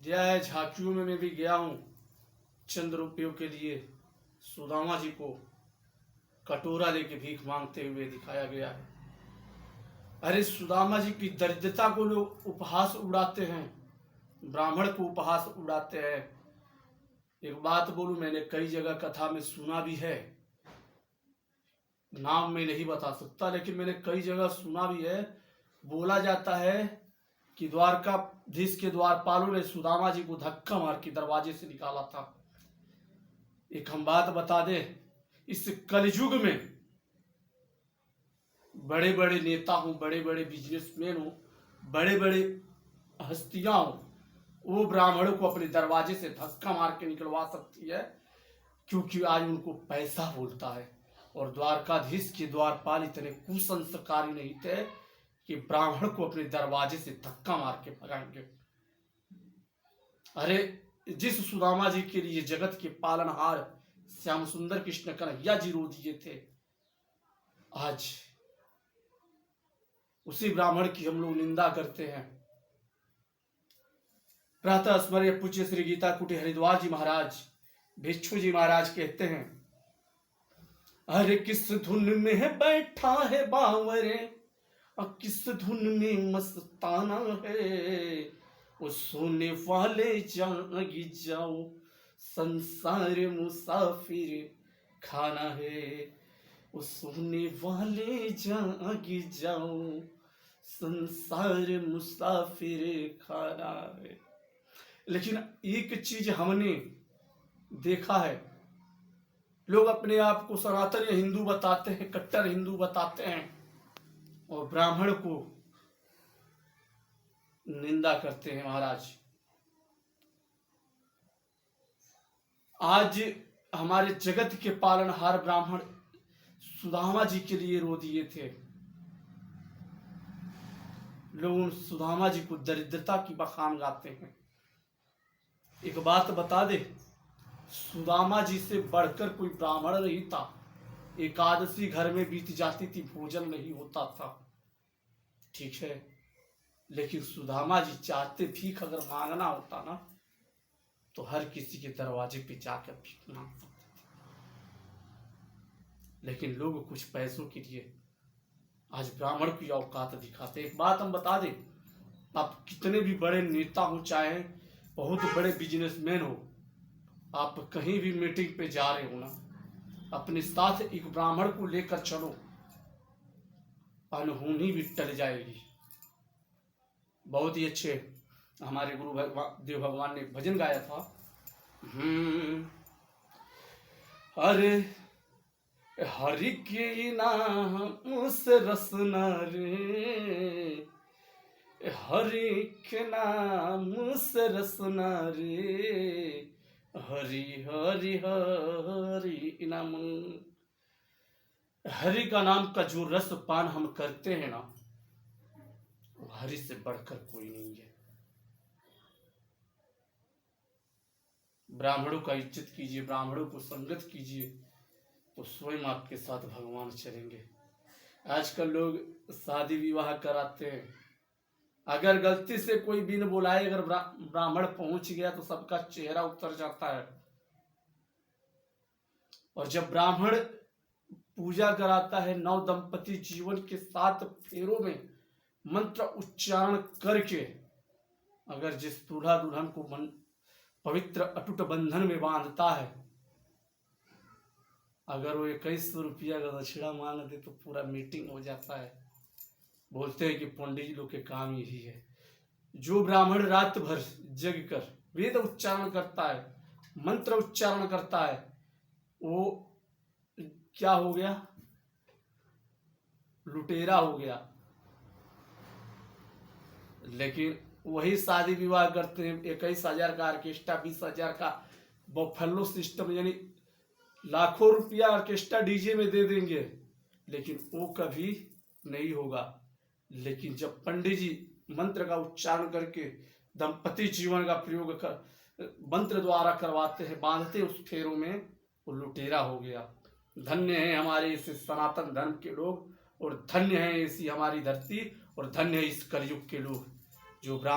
गया है। झांकियों में मैं भी गया हूँ, चंद रुपयों के लिए सुदामा जी को कटोरा लेके भीख मांगते हुए दिखाया गया है। अरे सुदामा जी की दरिद्रता को लोग उपहास उड़ाते हैं, ब्राह्मण को उपहास उड़ाते हैं। एक बात बोलूं, मैंने कई जगह कथा में सुना भी है, नाम में नहीं बता सकता, लेकिन मैंने कई जगह सुना भी है। बोला जाता है कि द्वारकाधीश के द्वारपालों ने सुदामा जी को धक्का मार के दरवाजे से निकाला था। एक हम बात बता दें, इस कलयुग में बड़े बड़े नेता हों, बड़े बड़े बिजनेसमैन हों, बड़े बड़े हस्तियां हों, वो ब्राह्मणों को अपने दरवाजे से धक्का मार के निकलवा सकती है, क्योंकि आज उनको पैसा बोलता है। और द्वारकाधीश के द्वारपाल इतने कुसंस्कारी नहीं थे कि ब्राह्मण को अपने दरवाजे से धक्का मार के भगाएंगे। अरे जिस सुदामा जी के लिए जगत के पालनहार श्याम सुंदर कृष्ण कन्हैया जी रो दिए थे, आज उसी ब्राह्मण की हम लोग निंदा करते हैं। प्रातः स्मर्य पूज्य श्री गीता कुटी हरिद्वार जी महाराज भिक्षु जी महाराज कहते हैं, अरे किस धुन में बैठा है बावरे, और किस धुन में मस्ताना है, वो सोने वाले जागी जाओ, संसार मुसाफिर खाना है, वो सोने वाले जागी जाओ, संसार मुसाफिर खाना है। लेकिन एक चीज हमने देखा है, लोग अपने आप को सनातन हिंदू बताते हैं, कट्टर हिंदू बताते हैं, और ब्राह्मण को निंदा करते हैं। महाराज आज हमारे जगत के पालनहार ब्राह्मण सुदामा जी के लिए रो दिए थे। लोग सुदामा जी को दरिद्रता की बखान गाते हैं। एक बात बता दे, सुदामा जी से बढ़कर कोई ब्राह्मण नहीं था। एकादशी घर में बीत जाती थी, भोजन नहीं होता था, ठीक है, लेकिन सुदामा जी चाहते भीख अगर मांगना होता ना, तो हर किसी के दरवाजे पे जाकर भीख मांग सकते थे। लेकिन लोग कुछ पैसों के लिए आज ब्राह्मण की औकात दिखाते। एक बात हम बता दें, आप कितने भी बड़े नेता हो, चाहे बहुत बड़े बिजनेसमैन हो, आप कहीं भी मीटिंग पे जा रहे हो ना, अपने साथ एक ब्राह्मण को लेकर चलो, अनहोनी भी टल जाएगी। बहुत ही अच्छे हमारे गुरु देव भगवान ने भजन गाया था, अरे हरि के नाम से रसना रे, हरि के नाम से रसना रे, हरि हरि हरि नाम। हरि का नाम का जो रस पान हम करते हैं ना, वो हरि से बढ़कर कोई नहीं है। ब्राह्मणों का इज्जत कीजिए, ब्राह्मणों को संगत कीजिए, तो स्वयं आपके साथ भगवान चलेंगे। आजकल लोग शादी विवाह कराते हैं, अगर गलती से कोई बिन बुलाए अगर ब्राह्मण पहुंच गया तो सबका चेहरा उतर जाता है। और जब ब्राह्मण पूजा कराता है, नव दंपति जीवन के 7 फेरों में मंत्र उच्चारण करके अगर जिस दूल्हा दुल्हन को पवित्र अटूट बंधन में बांधता है, अगर वो 2100 रुपया का दक्षिणा मांग दे तो पूरा मीटिंग हो जाता है। बोलते हैं कि पंडित जी लोग के काम यही है। जो ब्राह्मण रात भर जग कर वेद उच्चारण करता है, मंत्र उच्चारण करता है, वो क्या हो गया? लुटेरा हो गया। लेकिन वही शादी विवाह करते हैं, 21,000 का ऑर्केस्ट्रा, 20,000 का बफेलो सिस्टम, यानी लाखों रुपया ऑर्केस्ट्रा डीजे में दे देंगे, लेकिन वो कभी नहीं होगा। लेकिन जब पंडित जी मंत्र का उच्चारण करके दंपति जीवन का प्रयोग कर मंत्र द्वारा करवाते हैं, बांधते उस फेरों में, वो लुटेरा हो गया। धन्य है हमारे इस सनातन धर्म के लोग, और धन्य है इसी हमारी धरती, और धन्य है इस कलयुग के लोग जो ब्राह्मण